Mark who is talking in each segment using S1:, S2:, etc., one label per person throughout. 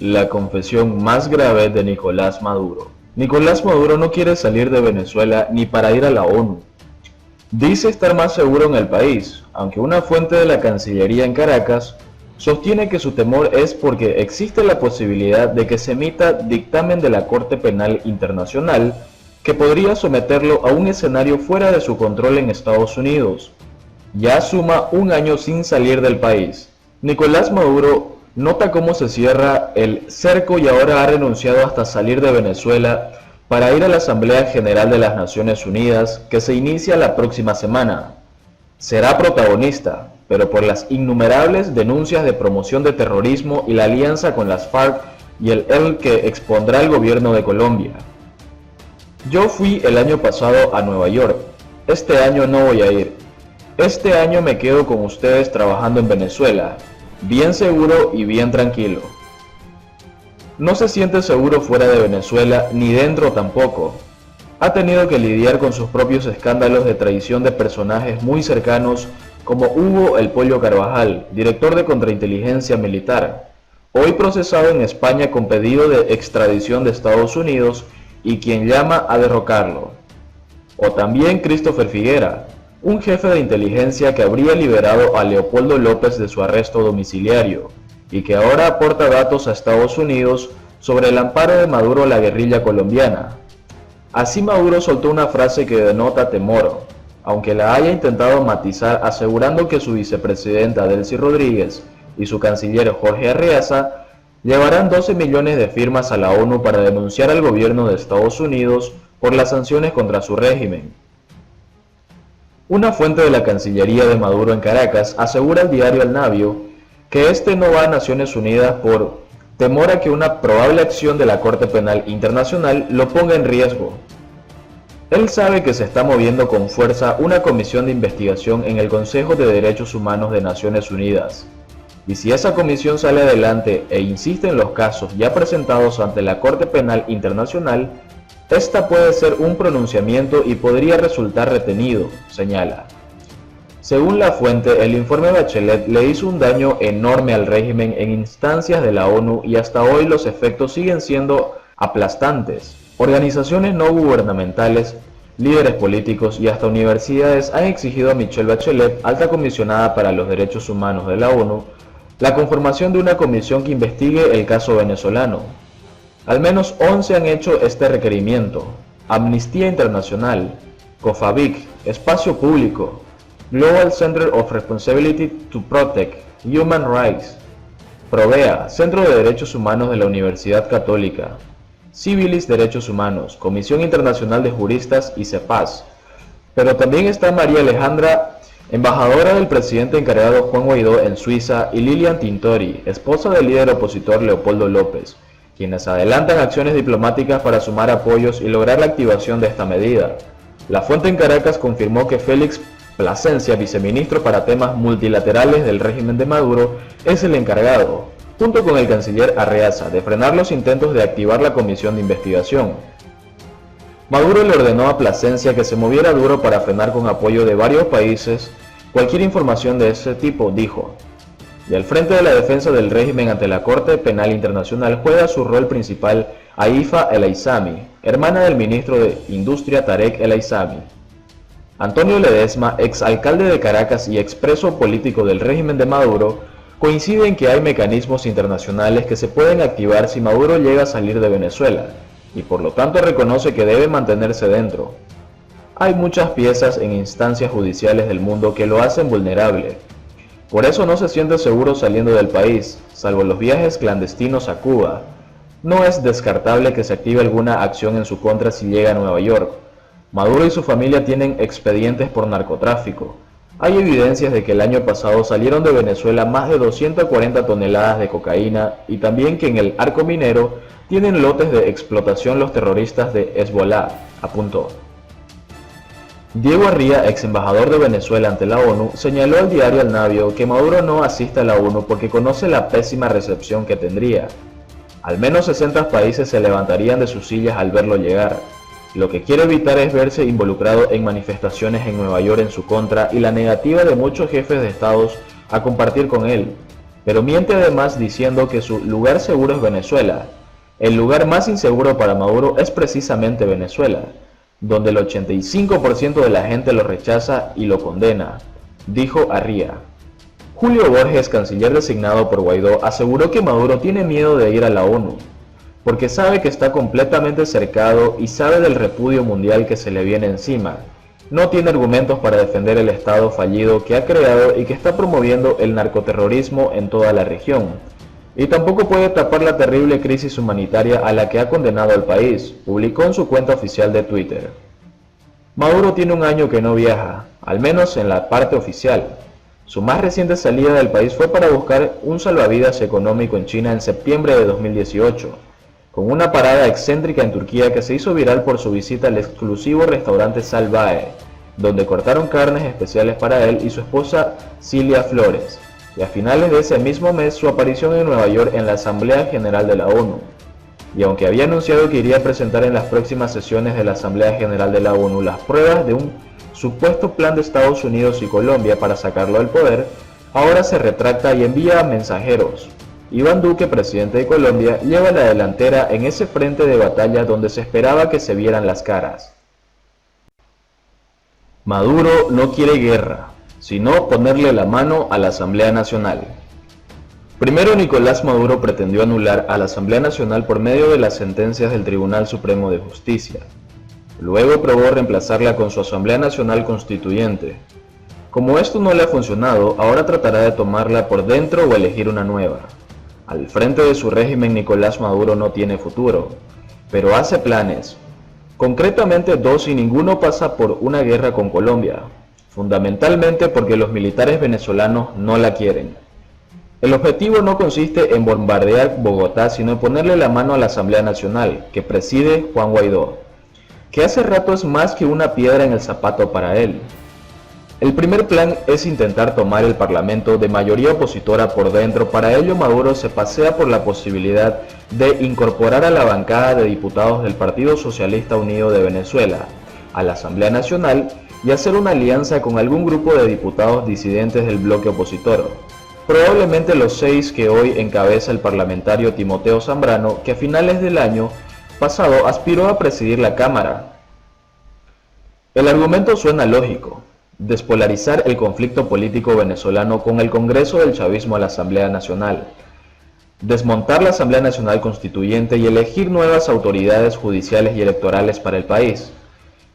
S1: la confesión más grave de Nicolás Maduro. Nicolás Maduro no quiere salir de Venezuela ni para ir a la ONU. Dice estar más seguro en el país, aunque una fuente de la Cancillería en Caracas sostiene que su temor es porque existe la posibilidad de que se emita dictamen de la Corte Penal Internacional que podría someterlo a un escenario fuera de su control en Estados Unidos. Ya suma un año sin salir del país. Nicolás Maduro nota cómo se cierra el cerco y ahora ha renunciado hasta salir de Venezuela para ir a la Asamblea General de las Naciones Unidas que se inicia la próxima semana. Será protagonista, pero por las innumerables denuncias de promoción de terrorismo y la alianza con las FARC y el ELN que expondrá el gobierno de Colombia. Yo fui el año pasado a Nueva York. Este año no voy a ir. Este año me quedo con ustedes trabajando en Venezuela, bien seguro y bien tranquilo. No se siente seguro fuera de Venezuela, ni dentro tampoco. Ha tenido que lidiar con sus propios escándalos de traición de personajes muy cercanos como Hugo El Pollo Carvajal, director de contrainteligencia militar, hoy procesado en España con pedido de extradición de Estados Unidos y quien llama a derrocarlo. O también Christopher Figuera, un jefe de inteligencia que habría liberado a Leopoldo López de su arresto domiciliario y que ahora aporta datos a Estados Unidos sobre el amparo de Maduro a la guerrilla colombiana. Así Maduro soltó una frase que denota temor, aunque la haya intentado matizar asegurando que su vicepresidenta Delcy Rodríguez y su canciller Jorge Arreaza llevarán 12 millones de firmas a la ONU para denunciar al gobierno de Estados Unidos por las sanciones contra su régimen. Una fuente de la Cancillería de Maduro en Caracas asegura al diario El Navio que este no va a Naciones Unidas por temor a que una probable acción de la Corte Penal Internacional lo ponga en riesgo. Él sabe que se está moviendo con fuerza una comisión de investigación en el Consejo de Derechos Humanos de Naciones Unidas. Y si esa comisión sale adelante e insiste en los casos ya presentados ante la Corte Penal Internacional, esta puede ser un pronunciamiento y podría resultar retenido, señala. Según la fuente, el informe Bachelet le hizo un daño enorme al régimen en instancias de la ONU y hasta hoy los efectos siguen siendo aplastantes. Organizaciones no gubernamentales, líderes políticos y hasta universidades han exigido a Michelle Bachelet, alta comisionada para los derechos humanos de la ONU, la conformación de una comisión que investigue el caso venezolano. Al menos 11 han hecho este requerimiento: Amnistía Internacional, COFAVIC, Espacio Público, Global Center of Responsibility to Protect Human Rights, Provea, Centro de Derechos Humanos de la Universidad Católica, Civilis Derechos Humanos, Comisión Internacional de Juristas y CEPAS. Pero también está María Alejandra, embajadora del presidente encargado Juan Guaidó en Suiza, y Lilian Tintori, esposa del líder opositor Leopoldo López, quienes adelantan acciones diplomáticas para sumar apoyos y lograr la activación de esta medida. La fuente en Caracas confirmó que Félix Plasencia, viceministro para temas multilaterales del régimen de Maduro, es el encargado, junto con el canciller Arreaza, de frenar los intentos de activar la comisión de investigación. Maduro le ordenó a Plasencia que se moviera duro para frenar con apoyo de varios países cualquier información de ese tipo, dijo. Y al frente de la defensa del régimen ante la Corte Penal Internacional juega su rol principal Haifa El Aizami, hermana del ministro de Industria Tarek El Aizami. Antonio Ledesma, exalcalde de Caracas y expreso político del régimen de Maduro, coincide en que hay mecanismos internacionales que se pueden activar si Maduro llega a salir de Venezuela, y por lo tanto reconoce que debe mantenerse dentro. Hay muchas piezas en instancias judiciales del mundo que lo hacen vulnerable. Por eso no se siente seguro saliendo del país, salvo los viajes clandestinos a Cuba. No es descartable que se active alguna acción en su contra si llega a Nueva York. Maduro y su familia tienen expedientes por narcotráfico. Hay evidencias de que el año pasado salieron de Venezuela más de 240 toneladas de cocaína y también que en el arco minero tienen lotes de explotación los terroristas de Hezbollah, apuntó. Diego Arría, ex embajador de Venezuela ante la ONU, señaló al diario El Navio que Maduro no asiste a la ONU porque conoce la pésima recepción que tendría. Al menos 60 países se levantarían de sus sillas al verlo llegar. Lo que quiere evitar es verse involucrado en manifestaciones en Nueva York en su contra y la negativa de muchos jefes de estados a compartir con él. pero miente además diciendo que su lugar seguro es Venezuela. El lugar más inseguro para Maduro es precisamente Venezuela, donde el 85% de la gente lo rechaza y lo condena, dijo Arria. Julio Borges, canciller designado por Guaidó, aseguró que Maduro tiene miedo de ir a la ONU, porque sabe que está completamente cercado y sabe del repudio mundial que se le viene encima. No tiene argumentos para defender el Estado fallido que ha creado y que está promoviendo el narcoterrorismo en toda la región. Y tampoco puede tapar la terrible crisis humanitaria a la que ha condenado al país, publicó en su cuenta oficial de Twitter. Maduro tiene un año que no viaja, al menos en la parte oficial. Su más reciente salida del país fue para buscar un salvavidas económico en China en septiembre de 2018, con una parada excéntrica en Turquía que se hizo viral por su visita al exclusivo restaurante Salvae, donde cortaron carnes especiales para él y su esposa Cilia Flores, y a finales de ese mismo mes su aparición en Nueva York en la Asamblea General de la ONU. Y aunque había anunciado que iría a presentar en las próximas sesiones de la Asamblea General de la ONU las pruebas de un supuesto plan de Estados Unidos y Colombia para sacarlo del poder, ahora se retracta y envía a mensajeros. Iván Duque, presidente de Colombia, lleva la delantera en ese frente de batalla donde se esperaba que se vieran las caras. Maduro no quiere guerra, sino ponerle la mano a la Asamblea Nacional. Primero, Nicolás Maduro pretendió anular a la Asamblea Nacional por medio de las sentencias del Tribunal Supremo de Justicia. Luego probó reemplazarla con su Asamblea Nacional Constituyente. Como esto no le ha funcionado, ahora tratará de tomarla por dentro o elegir una nueva. Al frente de su régimen, Nicolás Maduro no tiene futuro, pero hace planes. Concretamente dos, y ninguno pasa por una guerra con Colombia, fundamentalmente porque los militares venezolanos no la quieren. El objetivo no consiste en bombardear Bogotá, sino en ponerle la mano a la Asamblea Nacional, que preside Juan Guaidó, que hace rato es más que una piedra en el zapato para él. El primer plan es intentar tomar el Parlamento de mayoría opositora por dentro. Para ello, Maduro se pasea por la posibilidad de incorporar a la bancada de diputados del Partido Socialista Unido de Venezuela a la Asamblea Nacional y hacer una alianza con algún grupo de diputados disidentes del bloque opositor. Probablemente los 6 que hoy encabeza el parlamentario Timoteo Zambrano, que a finales del año pasado aspiró a presidir la Cámara. El argumento suena lógico: despolarizar el conflicto político venezolano con el Congreso del chavismo a la Asamblea Nacional, desmontar la Asamblea Nacional Constituyente y elegir nuevas autoridades judiciales y electorales para el país.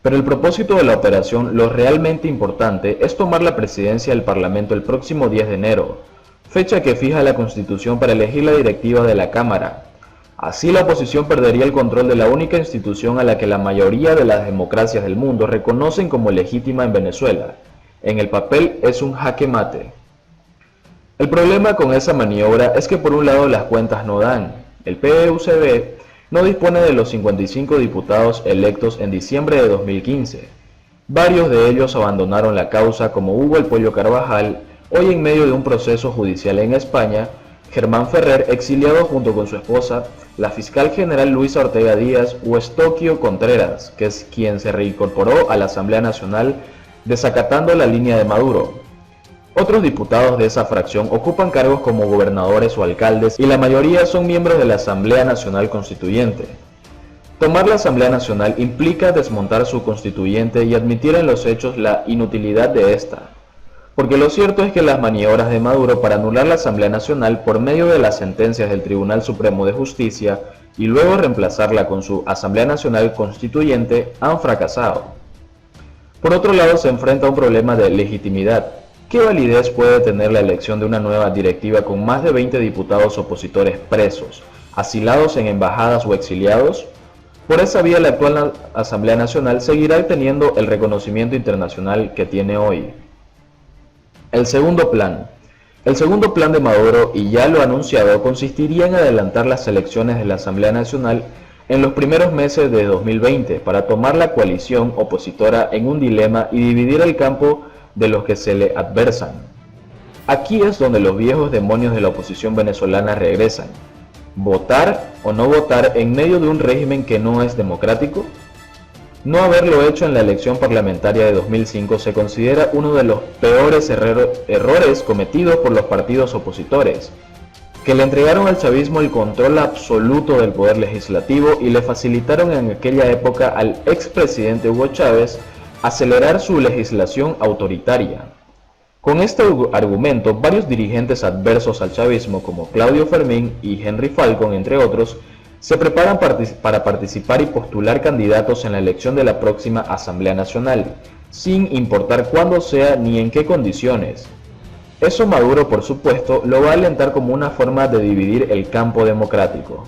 S1: Pero el propósito de la operación, lo realmente importante, es tomar la presidencia del Parlamento el próximo 10 de enero, fecha que fija la Constitución para elegir la directiva de la Cámara. Así la oposición perdería el control de la única institución a la que la mayoría de las democracias del mundo reconocen como legítima en Venezuela. En el papel es un jaque mate. El problema con esa maniobra es que por un lado las cuentas no dan. El PUCB no dispone de los 55 diputados electos en diciembre de 2015. Varios de ellos abandonaron la causa, como Hugo El Pollo Carvajal, hoy en medio de un proceso judicial en España, Germán Ferrer, exiliado junto con su esposa, la fiscal general Luisa Ortega Díaz, o Eustaquio Contreras, que es quien se reincorporó a la Asamblea Nacional desacatando la línea de Maduro. Otros diputados de esa fracción ocupan cargos como gobernadores o alcaldes y la mayoría son miembros de la Asamblea Nacional Constituyente. Tomar la Asamblea Nacional implica desmontar su constituyente y admitir en los hechos la inutilidad de esta. Porque lo cierto es que las maniobras de Maduro para anular la Asamblea Nacional por medio de las sentencias del Tribunal Supremo de Justicia y luego reemplazarla con su Asamblea Nacional Constituyente han fracasado. Por otro lado, se enfrenta a un problema de legitimidad. ¿Qué validez puede tener la elección de una nueva directiva con más de 20 diputados opositores presos, asilados en embajadas o exiliados? Por esa vía, la actual Asamblea Nacional seguirá teniendo el reconocimiento internacional que tiene hoy. El segundo plan de Maduro, y ya lo ha anunciado, consistiría en adelantar las elecciones de la Asamblea Nacional en los primeros meses de 2020 para tomar la coalición opositora en un dilema y dividir el campo de los que se le adversan. Aquí es donde los viejos demonios de la oposición venezolana regresan. ¿Votar o no votar en medio de un régimen que no es democrático? No haberlo hecho en la elección parlamentaria de 2005 se considera uno de los peores errores cometidos por los partidos opositores, que le entregaron al chavismo el control absoluto del poder legislativo y le facilitaron en aquella época al expresidente Hugo Chávez acelerar su legislación autoritaria. Con este argumento, varios dirigentes adversos al chavismo como Claudio Fermín y Henry Falcon, entre otros, se preparan para participar y postular candidatos en la elección de la próxima Asamblea Nacional, sin importar cuándo sea ni en qué condiciones. Eso Maduro, por supuesto, lo va a alentar como una forma de dividir el campo democrático.